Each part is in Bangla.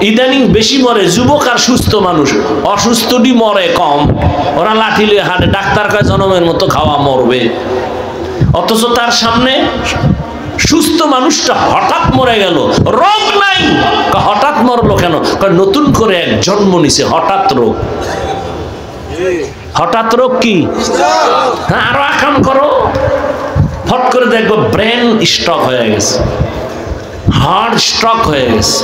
ইদানিং বেশি মরে যুবক আর সুস্থ মানুষ, অসুস্থটি মরে কম। ওরা লাঠি লিয়ে হাঁটে, ডাক্তার কয় জনমের মতো খাওয়া মরবে, অথচ তার সামনে সুস্থ মানুষটা হঠাৎ মরে গেল, রোগ নাই, হঠাৎ মরলো কেন? নতুন করে এক জন্ম নিছে, হঠাৎ রোগ। হঠাৎ রোগ কি? হ্যাঁ, আরো আকাম করো, ফট করে দেখবো ব্রেন স্ট্রোক হয়ে গেছে, হার্ট স্ট্রোক হয়ে গেছে।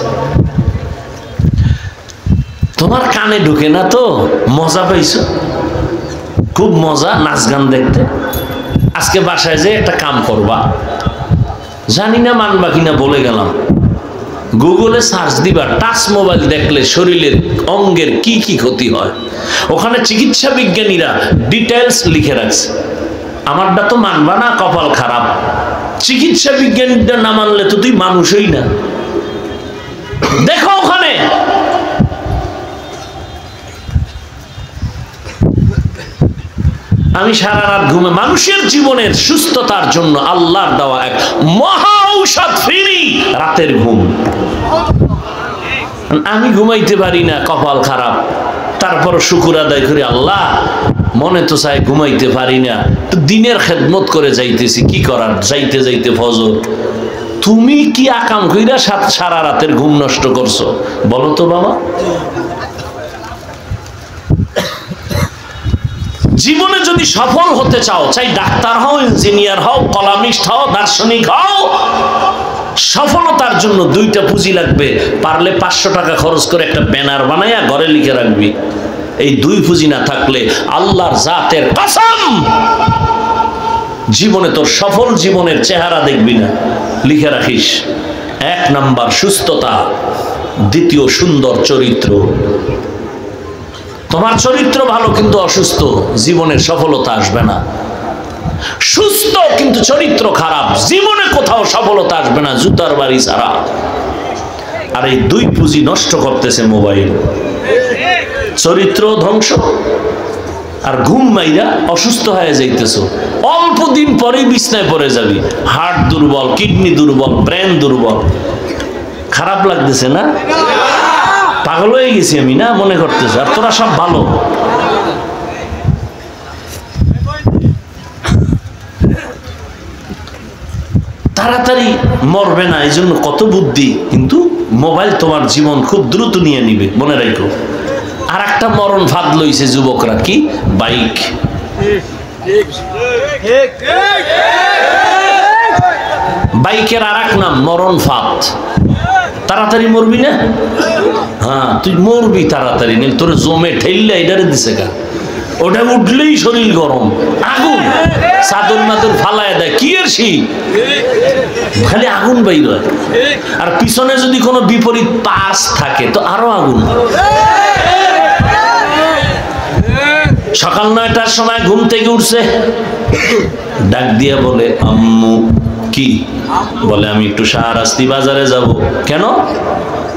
তোমার কানে ঢুকে না তো? মজা পাইছো? খুব মজা নাচ গান দেখতে। আজকে বাসায় যে একটা কাম করবা, জানি না মানবা কিনা বলে গেলাম, গুগলে সার্চ দিবা টাচ মোবাইল দেখলে শরীরের অঙ্গের কি কি ক্ষতি হয়। ওখানে চিকিৎসা বিজ্ঞানীরা ডিটেলস লিখে রাখছে। আমারটা তো মানবা না, কপাল খারাপ। চিকিৎসা বিজ্ঞানীটা না মানলে তো তুই মানুষই না। দেখো ওখানে আমি সারা রাত ঘুমে, মানুষের জীবনের সুস্থতার জন্য আল্লাহর দেওয়া এক মহা ঔষধ ফ্রি রাতের ঘুম। আমি ঘুমাইতে পারি না, কপাল খারাপ, তারপর শুকর আদায় করি, আল্লাহ মনে তো চাই ঘুমাইতে পারি না, তো দিনের খেদমত করে যাইতেছি, কি করার, যাইতে যাইতে ফজর। তুমি কি আকাম কইরা সারা রাতের ঘুম নষ্ট করছো বলো তো বাবা? জীবনে যদি সফল হতে চাও, চাই ডাক্তার হও, ইঞ্জিনিয়ার হও, কলামিস্ট হও, দার্শনিক হও, সফলতার জন্য দুইটা পুঁজি লাগবে। পারলে 500 টাকা খরচ করে একটা ব্যানার বানায়া ঘরে লিখে রাখবি। এই দুই পুঁজি না থাকলে আল্লাহর জাতের কসম জীবনে তোর সফল জীবনের চেহারা দেখবি না। লিখে রাখিস, 1 নাম্বার সুস্থতা, দ্বিতীয় সুন্দর চরিত্র। তোমার চরিত্র ভালো কিন্তু অসুস্থ, জীবনের সফলতা আসবে না। সুস্থ কিন্তু চরিত্র খারাপ, জীবনে কোথাও সফলতা আসবে না, জুতার বাড়ি ছাড়া। আর এই দুই পুঁজি নষ্ট করতেছে মোবাইল। চরিত্র ধ্বংস আর ঘুম মাইরা অসুস্থ হয়ে যাইতেছো। অল্প দিন পরেই বিছনায় পড়ে যাবি, হার্ট দুর্বল, কিডনি দুর্বল, ব্রেন দুর্বল। খারাপ লাগতেছে না? পাগল হয়ে গেছি আমি না মনে করতেছে, আর তোরা সব ভালো। তাড়াতাড়ি মরবে না, এই জন্য কত বুদ্ধি, কিন্তু মোবাইল তোমার জীবন খুব দ্রুত নিয়ে নিবে, মনে রাখো। আর একটা মরণ ফাঁদ লইছে যুবকরা, কি? বাইক। বাইকের আর এক নাম মরণ ফাঁদ। তাড়াতাড়ি মরবি না? হ্যাঁ, তুই মরবি তাড়াতাড়ি, নেই তোর জমে ঠেললে এটারে দিছে গা, ওটা উঠলেই শরীর গরম, আগুন, চাদর মাদর ফালায় দেয়, কি এর শীত, খালি আগুন বাইর হয়। আর পিছনে যদি কোনো বিপরীত পাশ থাকে তো আরো আগুন। সকাল 9টার সময় ঘুম থেকে উঠছে, ডাক দিয়া বলে আম্মু। কি বলে? আমি একটু শাহরাস্তি বাজারে যাব। কেন?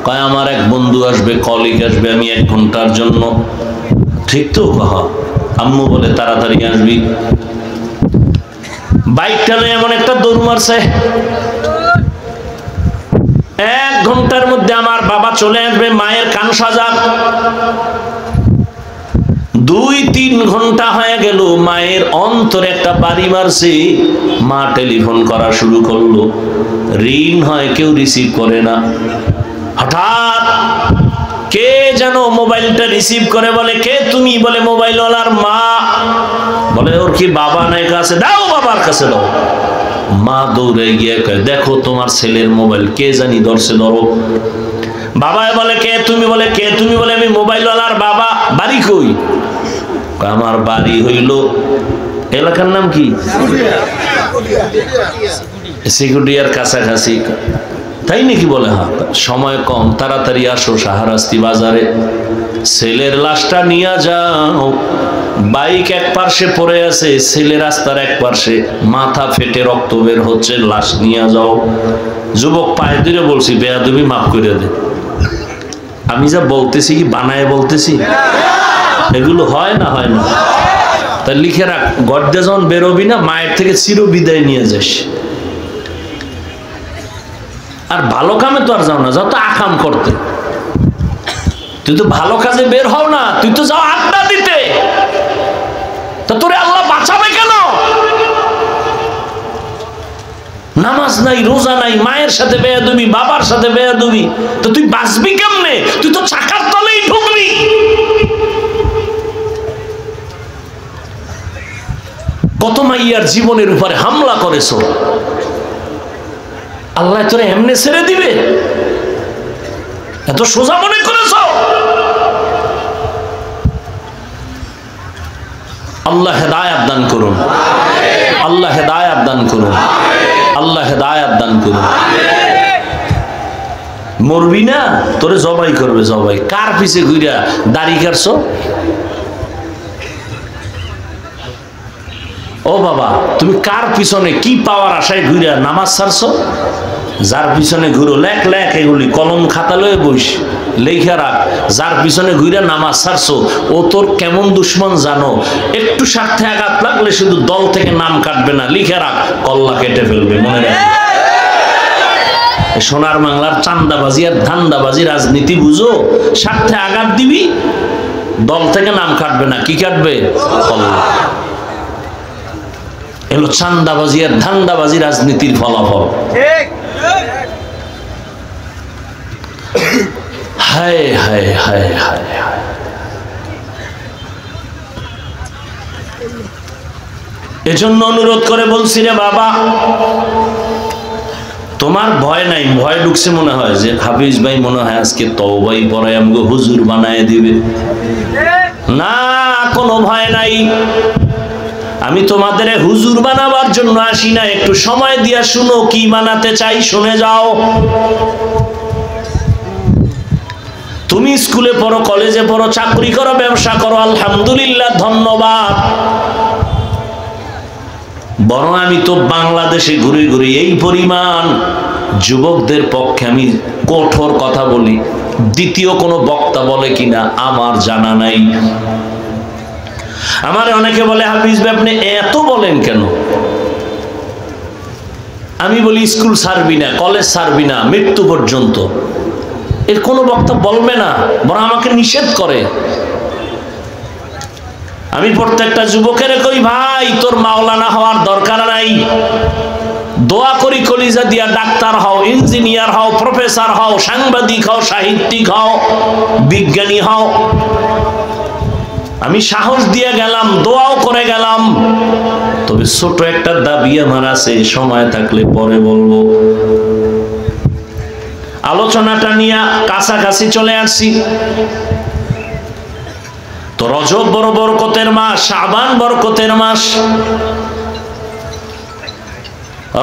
কয় আমার এক বন্ধু আসবে, কলিগ আসবে, আমি 1 ঘন্টার জন্য। ঠিক তো? আম্মু বলে তাড়াতাড়ি আসবি। বাইকটা নিয়ে এমন একটা দৌড় মারছে, 1 ঘন্টার মধ্যে আমার বাবা চলে আসবে, মায়ের কান সাজাক। 2-3 ঘন্টা হয়ে গেল, মায়ের অন্তরে একটা বাড়ি মারছে। মা টেলিফোন করা শুরু করলো, রিং হয়, কেউ রিসিভ করে না। হঠাৎ কে যেন মোবাইলটা রিসিভ করে, বলে কে তুমি? বলে মোবাইলওয়ালার মা। বলে ওর কি বাবা নাই কাছে? দাও, বাবার কাছে দাও। মা দৌড়ে গিয়ে কয় দেখো তোমার ছেলের মোবাইল কে জানি ধরছে, ধরো। বাবা বলে কে তুমি? বলে কে তুমি? বলে আমি মোবাইলওয়ালার বাবা। বাড়ি কই? আমার বাড়ি হইল, এলাকার নাম কি? সিকুডিয়ার কাছাকাছি। তাই নাকি? বলে হ্যাঁ। সময় কম, তাড়াতাড়ি আসো শাহরাস্তি বাজারে, ছেলের লাশটা নিয়ে যাও। বাইক এক পার্শ্বে পড়ে আছে, ছেলে রাস্তার এক পার্শ্বে, মাথা ফেটে রক্ত বের হচ্ছে, লাশ নিয়ে যাও। যুবক পায়ে ধরে বলছি, বেয়াদবি মাফ করে দে। আমি যা বলতেছি কি বানায় বলতেছি? এগুলো হয় না? হয় না? তাই লিখে রাখ, গড্ডে যখন বেরোবি না, মায়ের থেকে চির বিদায় নিয়ে যাস। আর ভালো কামে তো আর যাও না, যাও তো আকাম করতে। তুই তো ভালো কাজে বের হও না, তুই তো যাও আড্ডা দিতে। তা তোরে আল্লাহ বাঁচাবে কেন? নামাজ নাই, রোজা নাই, মায়ের সাথে বেয়াদবি, বাবার সাথে বেয়াদবি, তো তুই বাঁচবি কেমনে? তুই তো চাকার তলেই ঢুকবি। কত মাইয়ার জীবনের উপরে হামলা করেছো, আল্লাহ তোরে এমনি ছেড়ে দিবে? এত সোজা মনে করেছো? আল্লাহ হেদায়েত দান করুন, আল্লাহ হেদায়েত দান করুন, আল্লাহ হেদায়েত দান করুন। মরবি না, তোরে জবাই করবে, জবাই। কার পিছে ঘুরা দাড়ি কাটছো? ও বাবা, তুমি কার পিছনে কি পাওয়ার আশায় ঘুরা নামাজ ছাড়ছো? যার পিছনে ঘুরো, লেখ লেখ, এগুলি কলম খাতা লয়ে বইস, লেখা রাখ। যার পিছনে ঘুরে নামাজ ছাড়ছো, ও তোর কেমন দুশ্মন জানো? একটু স্বার্থে আঘাত লাগলে শুধু দল থেকে নাম কাটবে না, লিখে রাখ, কল্লা কেটে ফেলবে, মনে রাখ। সোনার বাংলার চান্দাবাজি আর ধান্দাবাজি রাজনীতি বুঝো? স্বার্থে আঘাত দিবি, দল থেকে নাম কাটবে না, কি কাটবে? কল্লা। এলো চান্দাবাজি আর ধান্দাবাজি রাজনীতির ফলাফল। হায় হায় হায় হায় হায়। এজন্য অনুরোধ করে বলছি রে বাবা, তোমার ভয় নাই। ভয় ঢুকছে মনে হয় যে হাফিজ ভাই মনে হয় আজকে তওবাই পড়ায় আমগো হুজুর বানায় দিবে। না, কোনো ভয় নাই। আমি তোমাদের হুজুর বানাবার জন্য আসি না। একটু সময় দিয়া শুনো কি বানাতে চাই, শুনে যাও। তুমি স্কুলে পড়ো, কলেজে পড়ো, চাকরি করো, ব্যবসা করো, আলহামদুলিল্লাহ, ধন্যবাদ। বরং আমি তো বাংলাদেশে ঘুরে ঘুরে এই পরিমাণ যুবকদের পক্ষে আমি কঠোর কথা বলি, দ্বিতীয় কোনো বক্তা বলে কিনা আমার জানা নাই। আমার অনেকে বলে হাফিজ ভাই আপনি এত বলেন কেন? আমি বলি স্কুল ছাড়বি না, কলেজ ছাড়বি না, মৃত্যু পর্যন্ত। এর কোনো বক্তা বলবে না, বরং আমাকে নিষেধ করে। আমি প্রত্যেকটা যুবকের কই, ভাই তোর মাওলানা হওয়ার দরকার নাই, দোয়া করি কলিজা দিয়া ডাক্তার হও, ইঞ্জিনিয়ার হও, প্রফেসর হও, সাংবাদিক হও, সাহিত্যিক হও, বিজ্ঞানী হও। আমি সাহস দিয়ে গেলাম, দোয়াও করে গেলাম। তবে ছোট একটা দাবি আমার আছে, সময় থাকলে পরে বলবো। আলোচনাটা নিয়ে কাছাকাছি চলে আসছি। তো রজব বড় বরকতের মাস, শাবান বরকতের মাস।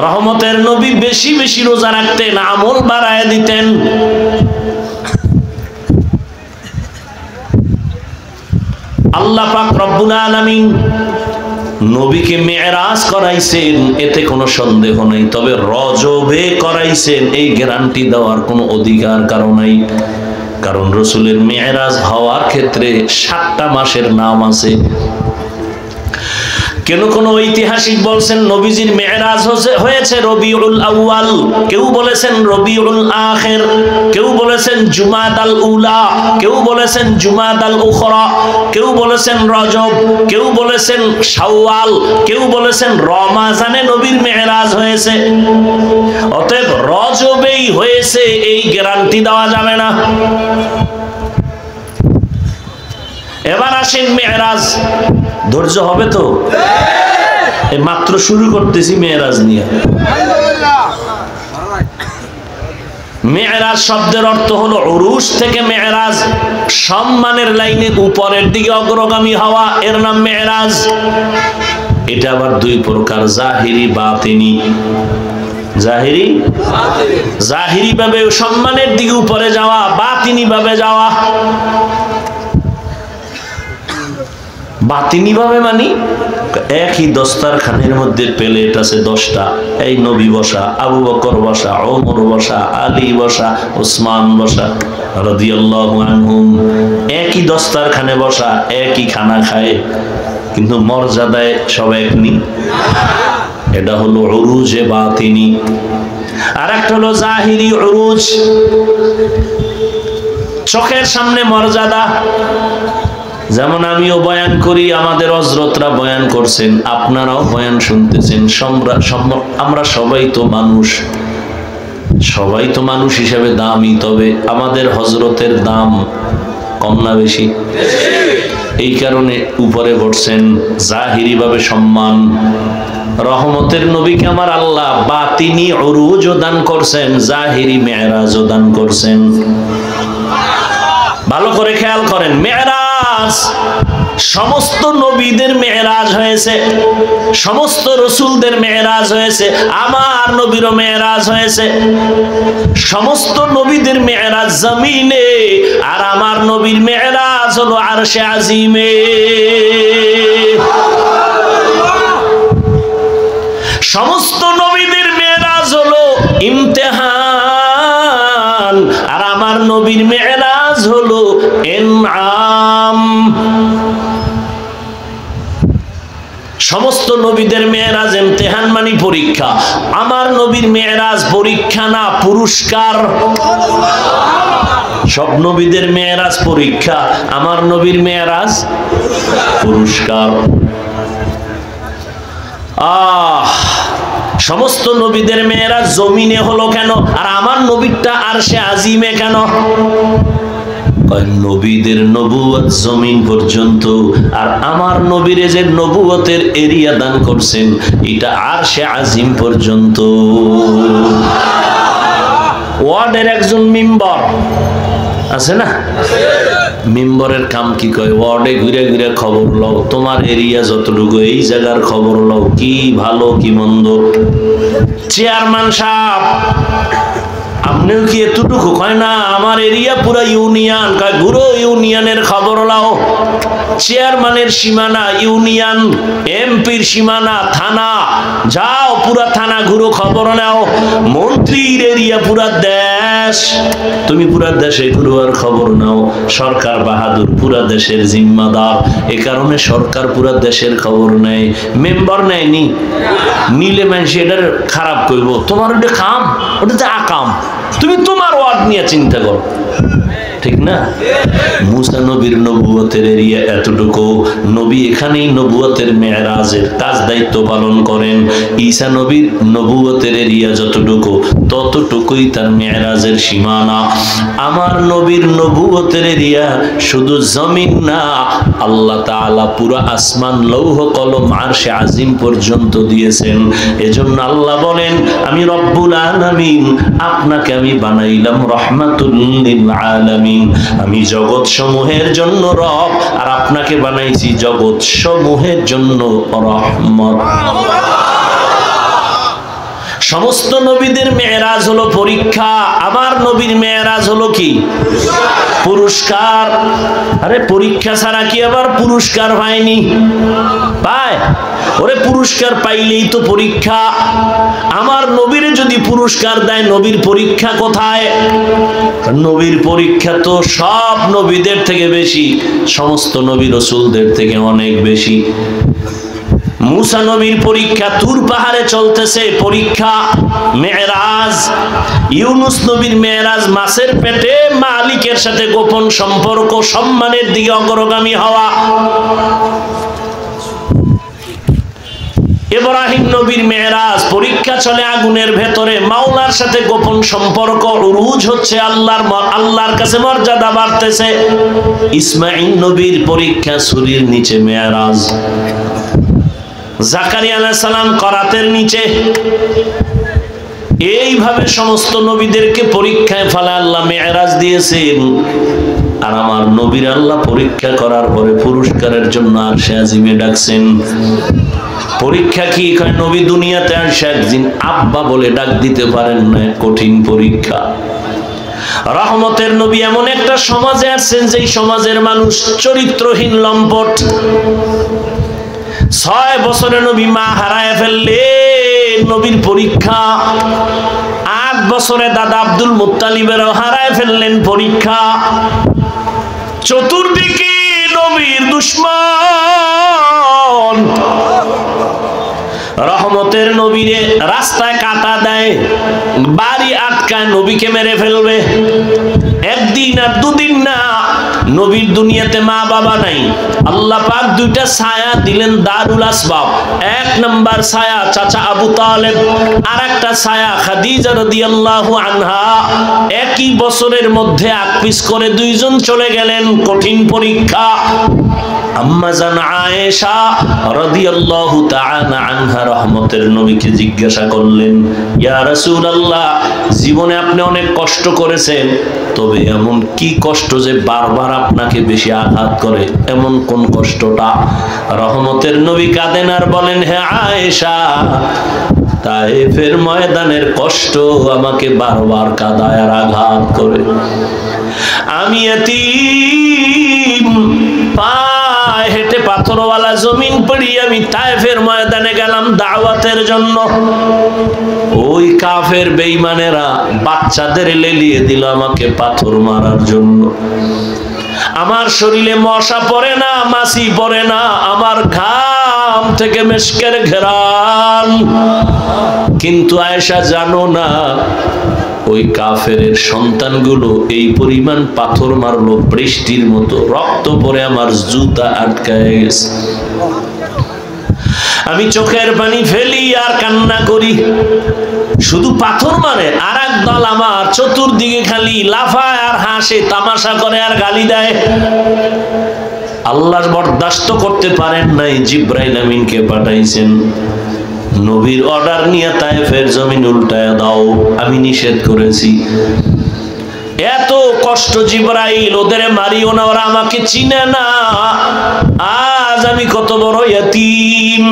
রহমতের নবী বেশি বেশি রোজা রাখতেন, আমল বাড়ায় দিতেন। আল্লাহ পাক রব্বুল আলামিন নবীকে মেরাজ করাইছেন, এতে কোনো সন্দেহ নেই। তবে রজবে করাইছেন এই গ্যারান্টি দেওয়ার কোনো অধিকার কারো নাই। কারণ রাসূলের মেরাজ হওয়ার ক্ষেত্রে 7টা মাসের নাম আছে। কেন কোন ঐতিহাসিক বলছেন নবীজির মেরাজ হয়েছে রবিউল আউয়াল, কেউ বলেছেন রবিউল আখির, কেউ বলেছেন জুমাদাল উলা, কেউ বলেছেন জুমাদাল উখরা, কেউ বলেছেন রজব, কেউ বলেছেন শাওয়াল, কেউ বলেছেন রমাজানে নবীর মেরাজ হয়েছে। অতএব রজবেই হয়েছে এই গ্যারান্টি দেওয়া যাবে না। এবার আসেন মেরাজ, ধৈর্য হবে তো? এই মাত্র শুরু করতেছি মেরাজ নিয়ে। মেরাজ শব্দের অর্থ হলো উরুশ থেকে মেরাজ, সম্মানের লাইনে উপরের দিকে অগ্রগামী হওয়া, এর নাম মেরাজ। এটা আবার দুই প্রকার, জাহিরি বাতিনি। জাহিরি, জাহিরি ভাবে সম্মানের দিকে উপরে যাওয়া, বাতিনি ভাবে যাওয়া। বাতিনি ভাবে মানি একই দস্তারখানের মধ্যে প্লেট আছে 10টা, এই নবী বসা, আবু বকর বসা, ওমর বসা, আলী বসা, ওসমান বসা রাদিয়াল্লাহু আনহুম, একই দস্তারখানে বসা, একই খানা খায়, কিন্তু মর্যাদায় সব এক নি। এটা হলো উরুজে বাতিনি। আর একটা হলো জাহিরি উরুজ, চোখের সামনে মর্যাদা। যেমন আমিও বয়ান করি, আমাদের হযরতরা বয়ান করছেন, আপনারাও বয়ান শুনতেছেন। আমরা সবাই তো মানুষ, সবাই তো মানুষ হিসেবে দামি। তবে আমাদের হযরতের দাম কম না বেশি? এই কারণে উপরে বসছেন, জাহিরি ভাবে সম্মান। রহমতের নবীকে আমার আল্লাহ বাতিনি উরুজ দান করছেন, জাহিরি মেরাজ দান করছেন। ভালো করে খেয়াল করেন, মেরাজ সমস্ত নবীদের মেরাজ হয়েছে, সমস্ত রসুলদের মেরাজ হয়েছে, আমার নবীরও মেরাজ হয়েছে। সমস্ত নবীদের মেরাজ জমিনে, আর আমার নবীর মেরাজ হলো আরশে আজিমে। সমস্ত নবীদের মেরাজ হলো ইমতিহান, আর আমার নবীর মেরাজ হলো ইনআম। সমস্ত নবীদের মেরাজ ইমতিহান মানে পরীক্ষা, আমার নবীর মেরাজ পরীক্ষা না, পুরস্কার। সব নবীদের মেরাজ পরীক্ষা, আমার নবীর মেরাজ পুরস্কার। সমস্ত নবীদের মেয়েরাজ জমিনে হলো কেন, আর আমার নবীরটা আরশে আজিমে কেন? নবীদের নবুয়ত জমিন পর্যন্ত, আর আমার নবীরে যে নবুয়তের এরিয়া দান করছেন এটা আরশে আজিম পর্যন্ত। ওয়ার্ডের একজন মেম্বার আছে না, মেম্বারের কাম কি কয়? ওয়ার্ডে ঘুরে ঘুরে খবর লও, তোমার এরিয়া যতটুকু, এই জায়গার খবর লও, কি ভালো কি মন্দ। চেয়ারম্যান সাহেব আপনিও কি এতটুকু? কয় না, আমার এরিয়া পুরা ইউনিয়ন। কয় ঘুরো, ইউনিয়নের খবর লাও। চেয়ারম্যানের সীমানা ইউনিয়ন, এমপির সীমানা থানা, যাও পুরা থানা ঘুরো, খবর নাও। মন্ত্রীর এরিয়া পুরা দেশ, তুমি পুরা দেশে ঘুরো আর খবর নাও। সরকার বাহাদুর, পুরা দেশের জিম্মাদার, এ কারণে সরকার পুরা দেশের খবর নেয়। মেম্বার নেয়নি, নিলে মানুষ এটার খারাপ করব, তোমার ওটা কাম, ওটাতে আকাম, তুমি তোমার ওয়ার্ড নিয়ে চিন্তা করো, ঠিক না? মুসা নবীর নবুয়তের এরিয়া এতটুকু, নবী এখানেই নবুয়তের মেরাজের কাজ দায়িত্ব পালন করেন। ঈসা নবীর নবুয়তের এরিয়া যতটুকু, ততটুকুই তার মেরাজের সীমানা। আমার নবীর নবুয়তের এরিয়া শুধু জমিন না, আল্লাহ তাআলা পুরো আসমান, লৌহ কলম, আরশে আজিম পর্যন্ত দিয়েছেন। এজন্য আল্লাহ বলেন, আমি রব্বুল আলামিন, আপনাকে আমি বানাইলাম রাহমাতুল লিল আলামিন। আমি জগৎ সমূহের জন্য রব, আর আপনাকে বানাইছি জগৎ সমূহের জন্য রহমত। সমস্ত নবীদের মেরাজ হলো পরীক্ষা, আমার নবীর মেরাজ হলো কি? পুরস্কার। আরে পরীক্ষা ছাড়া কি আবার পুরস্কার পায়নি? পায়। ওরে পুরস্কার পাইলেই তো পরীক্ষা। আমার নবীর যদি পুরস্কার দেয়, নবীর পরীক্ষা কোথায়? নবীর পরীক্ষা তো সব নবীদের থেকে বেশি, সমস্ত নবী রাসূলদের থেকে অনেক বেশি। মুসা নবীর পরীক্ষা তুর পাহাড়ে চলতেছে, পরীক্ষা মেরাজ। ইউনুস নবীর মেরাজ মাছের পেটে মালিকের সাথে গোপন সম্পর্ক, সম্মানের দিকে অগ্রগামী হওয়া। ইব্রাহিম নবীর মেরাজ পরীক্ষা চলে আগুনের ভেতরে, মাওলার সাথে গোপন সম্পর্ক, উরুজ হচ্ছে, আল্লাহর কাছে মর্যাদা বাড়তেছে। ইসমাঈল নবীর পরীক্ষা ছুরির নিচে মেরাজ। জাকারিয়া আলাইহিস সালাম করাতের নিচে। এইভাবে সমস্ত নবীদেরকে পরীক্ষায় ফেলে আল্লাহ মেরাজ দিয়েছেন। আর আমার নবীর আল্লাহ পরীক্ষা করার পরে পুরস্কারের জন্য আরশে আজিমে ডাকছেন। পরীক্ষা কি? নবী দুনিয়াতে আসে একদিন আব্বা বলে ডাক দিতে পারেন না, কঠিন পরীক্ষা। রহমতের নবী এমন একটা সমাজে আসছেন, যেই সমাজের মানুষ চরিত্রহীন, লম্পট। 6 বছরে নবী মা হারায় ফেললেন, নবীর পরীক্ষা। 8 বছরে দাদা আব্দুল মুত্তালিবেরও হারায় ফেললেন, পরীক্ষা। চতুর্দিকে নবীর দুশমন। রহমত রহমতের নবীরে রাস্তায় কাটা দেয়, বাড়ি আটকায়, নবীকে মেরে ফেলবে। একদিন আর দুদিন না, নবীর দুনিয়াতে মা বাবা নাই, আল্লাহ পাক দুইটা ছায়া দিলেন দারুল আসবাব। এক নাম্বার ছায়া চাচা আবু তালেব, আর একটা ছায়া খাদিজা রাদিয়াল্লাহু আনহা। একই বছরের মধ্যে আকপিস করে দুইজন চলে গেলেন, কঠিন পরীক্ষা। আম্মা জান আয়েশা রাদিয়াল্লাহু তাআলা আনহা রহমতের নবীকে জিজ্ঞাসা করলেন, ইয়া রাসূলুল্লাহ, জীবনে আপনি অনেক কষ্ট করেছেন, তবে এমন কি কষ্ট যে বারবার আপনাকে বেশি আঘাত করে, এমন কোন কষ্টটা? রহমতের নবী কাঁদেন আর বলেন, হে আয়েশা, তায়েফের ময়দানের কষ্ট আমাকে বারবার কাঁদায় আর আঘাত করে। আমি এতিম, পায়ে হেঁটে পাথরওয়ালা জমিন পড়ি আমি তায়েফের ময়দানে গেলাম দাওয়াতের জন্য। ওই কাফের বেঈমানেরা বাচ্চাদের লেলিয়ে দিল আমাকে পাথর মারার জন্য। আমার শরীরে মশা পড়ে না, মাছি পড়ে না, আমার ঘাম থেকে মেশকের ঘেরান। কিন্তু আয়েশা জানো না, ওই কাফের সন্তানগুলো এই পরিমাণ পাথর মারলো, বৃষ্টির মতো রক্ত পরে আমার জুতা আটকায় গেছে। আমি চোখের পানি ফেলি আর কান্না করি। শুধু পাথর মারে, আর এক দল আমার চতুর্দিকে খালি লাফায় আর হাসে, তামাশা করে আর গালি দেয়। আল্লাহ বরদাস্ত করতে পারেন নাই, জিব্রাইল আমিনকে পাঠাইছেন, নবীর অর্ডার নিয়ে তায়েফের জমিন উল্টায় দাও, আমি নিষেধ করেছি। এত কষ্ট জিব্রাইল, ওদের মারিও না, ওরা আমাকে চিনে না। আজ আমি কত বড় ইয়তীম।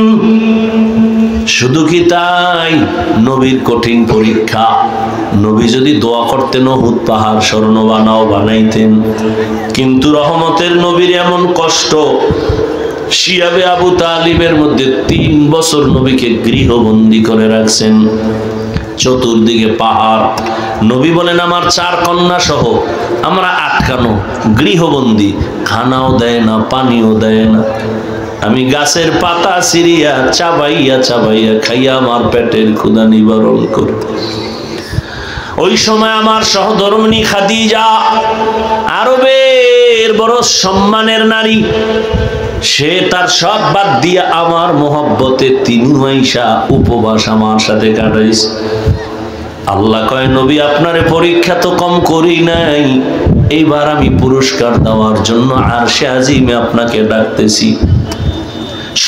শুধু কি তাই, নবীর কঠিন পরীক্ষা। নবী যদি দোয়া করতেন উহুদ পাহাড় স্বর্ণ বানাও, বানাইতেন। কিন্তু রহমতের নবীর এমন কষ্ট, শিয়াবে আবু তালিবের মধ্যে 3 বছর নবীকে গৃহবন্দী করে রাখছেন, চতুর্দিকে পাহাড়। নবী বলেন, আমার 4 কন্যা সহ আমরা আটকানো, গৃহবন্দী, খানাও দেয় না, পানিও দেয় না। আমি গাছের পাতা ছিঁড়িয়া চাবাইয়া চাবাইয়া খাইয়া আমার পেটের ক্ষুধা নিবারণ করি। ওই সময় আমার সহধর্মিণী খাদিজা, আরবের বড় সম্মানের নারী, সে তার সব বাদ দিয়ে আমার মোহব্বতে 3 মাইশা উপবাস আমার সাথে কাটাইছে। আল্লাহ কয়, নবী আপনারে পরীক্ষা তো কম করি নাই, এইবার আমি পুরস্কার দেওয়ার জন্য আরশে আজিমে আপনাকে ডাকতেছি।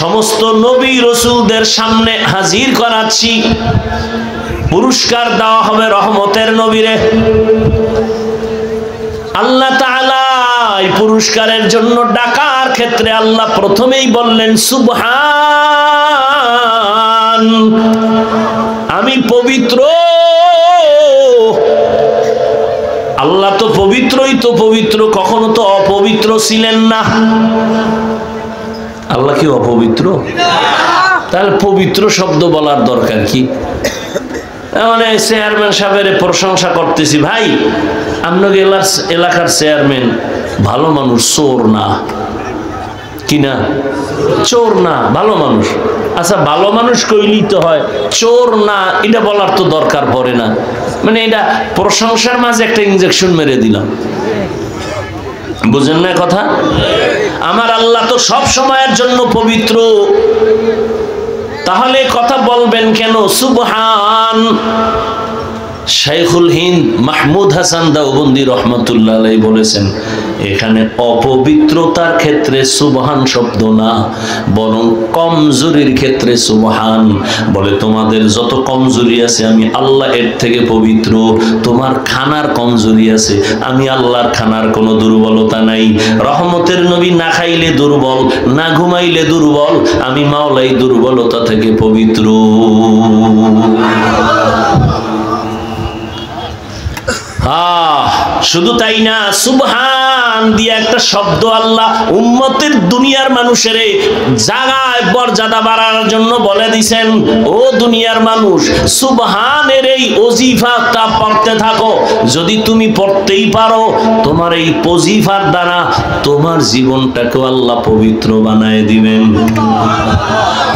সমস্ত নবী রাসূলদের সামনে হাজির করাচ্ছি, পুরস্কার দেওয়া হবে রহমতের নবীরে। আল্লাহ তাআলা এই পুরস্কারের জন্য ডাকার ক্ষেত্রে আল্লাহ প্রথমেই বললেন, সুবহান, আমি পবিত্র। আল্লাহ তো পবিত্রই তো পবিত্র, কখনো তো অপবিত্র ছিলেন না। আল্লাহ কি অপবিত্র? তাহলে পবিত্র শব্দ বলার দরকার কি? মানে চেয়ারম্যান সাহেবের প্রশংসা করতেছি, ভাই আপনার এলাকার চেয়ারম্যান ভালো মানুষ, চোর না, কি না? চোর না, ভালো মানুষ। আচ্ছা, ভালো মানুষ কইলেই তো হয়, চোর না এটা বলার তো দরকার পড়ে না। মানে এটা প্রশংসার মাঝে একটা ইনজেকশন মেরে দিলাম, বুঝেন না কথা? আমার আল্লাহ তো সব সময়ের জন্য পবিত্র, তাহলে কথা বলবেন কেন সুবহান? শাইখুল হিন্দ মাহমুদ হাসান দেওবন্দি রহমতুল্লাহ আলাইহি বলেছেন, এখানে অপবিত্রতার ক্ষেত্রে সুবহান শব্দ না, বরং কমজোরির ক্ষেত্রে সুবহান। বলে, তোমাদের যত কমজোরি আছে আমি আল্লাহ এর থেকে পবিত্র। তোমার খানার কমজোরি আছে, আমি আল্লাহর খানার কোনো দুর্বলতা নাই। রহমতের নবী না খাইলে দুর্বল, না ঘুমাইলে দুর্বল, আমি মাওলাই দুর্বলতা থেকে পবিত্র। শুধু তাই না, সুবহান সুবহান দিয়া একটা শব্দ আল্লাহ উম্মতের দুনিয়ার মানুষের জায়গায় মর্যাদা বাড়ানোর জন্য বলে দিছেন, ও দুনিয়ার মানুষ সুবহানের এই ওজিফাটা পড়তে থাকো। যদি তুমি পড়তেই পারো, তোমার এই ওজিফার দ্বারা তোমার জীবনটাকে আল্লাহ পবিত্র বানায় দিবেন।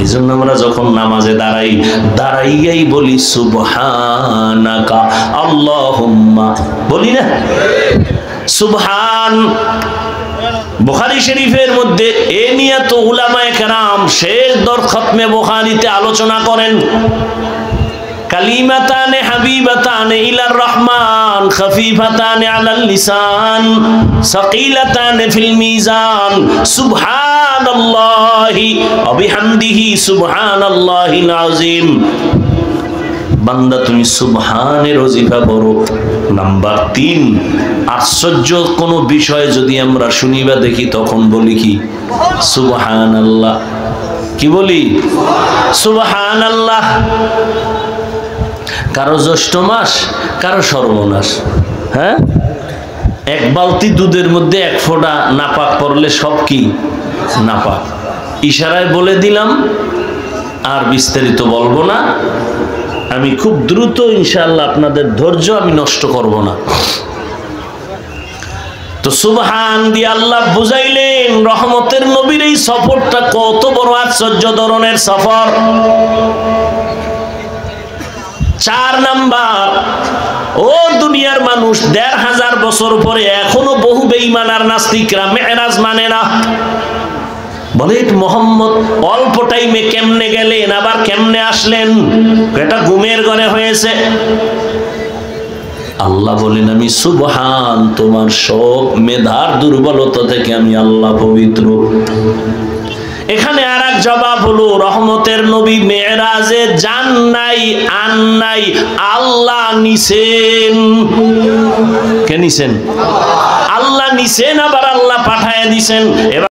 এই জন্য আমরা যখন নামাজে দাঁড়াইয়াই বলি সুবহানাকা আল্লাহুম্মা, বলি না সুবহান। বুখারী শরীফের মধ্যে এ নিয়ে তো উলামায়ে কেরাম শেষ দর খতমে বুখারীতে আলোচনা করেন, কালিমাতানে হাবিবাতানে ইলার রহমান খফিফাতানে আলাল লিসান সাকিলাতানে ফিল মিজান সুবহানাল্লাহি ওয়া বিহামদিহি সুবহানাল্লাহিল আযীম। বান্দা তুমি সুবহানের ওজিফা করো। নাম্বার 3, আশ্চর্য কোন বিষয় যদি আমরা শুনি বা দেখি তখন বলি কি সুবহানাল্লাহ। কি বলি? সুবহানাল্লাহ। কারো জ্যৈষ্ঠ মাস, কারো সর্বনাশ। হ্যাঁ, এক বালতি দুধের মধ্যে এক ফোঁটা নাপাক পড়লে সব কি নাপাক। ইশারায় বলে দিলাম, আর বিস্তারিত বলবো না। আমি খুব দ্রুত ইনশাআল্লাহ, আপনাদের ধৈর্য আমি নষ্ট করব না। তো সুবহান দিয়ে আল্লাহ বুঝাইলেন রহমতের নবীর এই সফরটা কত বড় আশ্চর্য ধরনের সফর। 4 নাম্বার, ও দুনিয়ার মানুষ, 1500 বছর পরে এখনো বহু বেঈমান আর নাস্তিকরা মেরাজ মানে না। বলে মোহাম্মদ অল্প টাইমে কেমনে গেলেন, আবার কেমনে আসলেন? এটা ঘুমের ঘরে হয়েছে। আল্লাহ বলেন আমি সুবহান, তোমার সব মেধার দুর্বলতা থেকে আমি আল্লাহ পবিত্র। এখানে আরেক জবাব হলো, রহমতের নবী মেরাজে যান নাই, আন নাই, আল্লাহ নিছেন। কে নিছেন? আল্লাহ নিছেন, আবার আল্লাহ পাঠায় দিছেন।